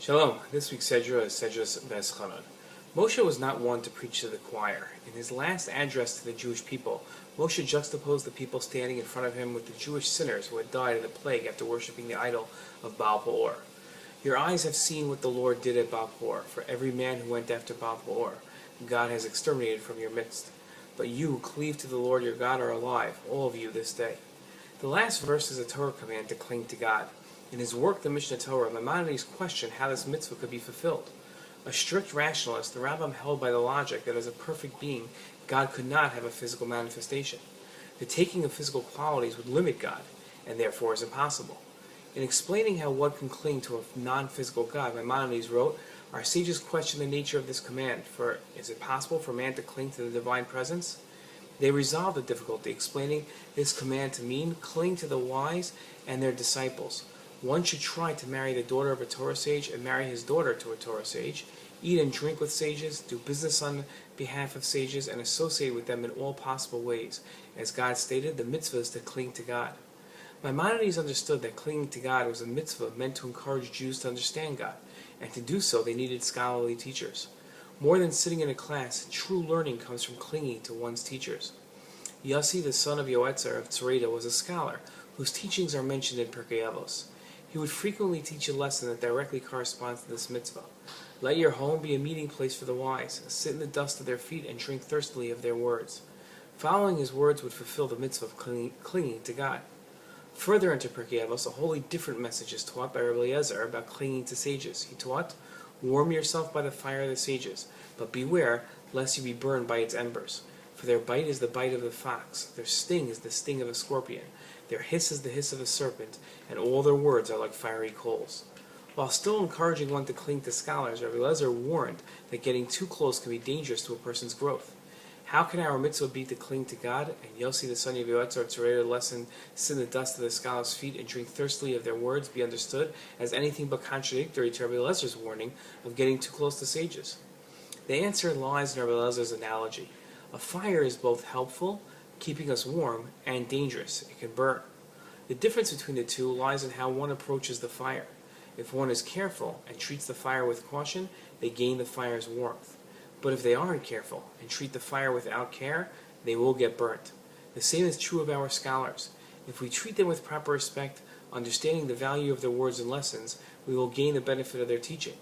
Shalom. This week's Sedra is Sedra Veeschanan. Moshe was not one to preach to the choir. In his last address to the Jewish people, Moshe juxtaposed the people standing in front of him with the Jewish sinners who had died in the plague after worshipping the idol of Baal Peor. Your eyes have seen what the Lord did at Baal Peor. For every man who went after Baal Peor, God has exterminated from your midst. But you who cleave to the Lord your God are alive, all of you this day. The last verse is a Torah command to cling to God. In his work, the Mishnah Torah, Maimonides questioned how this mitzvah could be fulfilled. A strict rationalist, the Rambam held by the logic that as a perfect being, God could not have a physical manifestation. The taking of physical qualities would limit God, and therefore is impossible. In explaining how one can cling to a non-physical God, Maimonides wrote, "Our sages question the nature of this command, for is it possible for man to cling to the divine presence?" They resolved the difficulty, explaining this command to mean cling to the wise and their disciples. One should try to marry the daughter of a Torah sage and marry his daughter to a Torah sage, eat and drink with sages, do business on behalf of sages, and associate with them in all possible ways. As God stated, the mitzvah is to cling to God. Maimonides understood that clinging to God was a mitzvah meant to encourage Jews to understand God, and to do so they needed scholarly teachers. More than sitting in a class, true learning comes from clinging to one's teachers. Yossi, the son of Yoetzer of Tzoreda, was a scholar whose teachings are mentioned in Pirkei Avos. He would frequently teach a lesson that directly corresponds to this mitzvah. Let your home be a meeting place for the wise. Sit in the dust of their feet and drink thirstily of their words. Following his words would fulfill the mitzvah of clinging to God. Further into Pirkei Avos, a wholly different message is taught by Rabbi Eliezer about clinging to sages. He taught, "Warm yourself by the fire of the sages, but beware lest you be burned by its embers. For their bite is the bite of the fox, their sting is the sting of a scorpion, their hiss is the hiss of a serpent, and all their words are like fiery coals." While still encouraging one to cling to scholars, Rabbi Eliezer warned that getting too close can be dangerous to a person's growth. How can our mitzvah be to cling to God, and Yossi the son of Yoetzer of Tzoreda lesson, sit in the dust of the scholars' feet and drink thirstily of their words, be understood as anything but contradictory to Rabbi Eliezer's warning of getting too close to sages? The answer lies in Rabbi Eliezer's analogy. A fire is both helpful, keeping us warm, and dangerous. It can burn. The difference between the two lies in how one approaches the fire. If one is careful and treats the fire with caution, they gain the fire's warmth. But if they aren't careful and treat the fire without care, they will get burnt. The same is true of our scholars. If we treat them with proper respect, understanding the value of their words and lessons, we will gain the benefit of their teaching.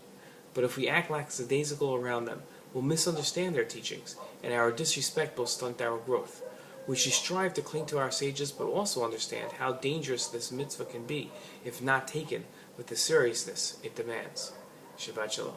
But if we act lackadaisical around them, we'll misunderstand their teachings, and our disrespect will stunt our growth. We should strive to cling to our sages, but also understand how dangerous this mitzvah can be if not taken with the seriousness it demands. Shabbat Shalom.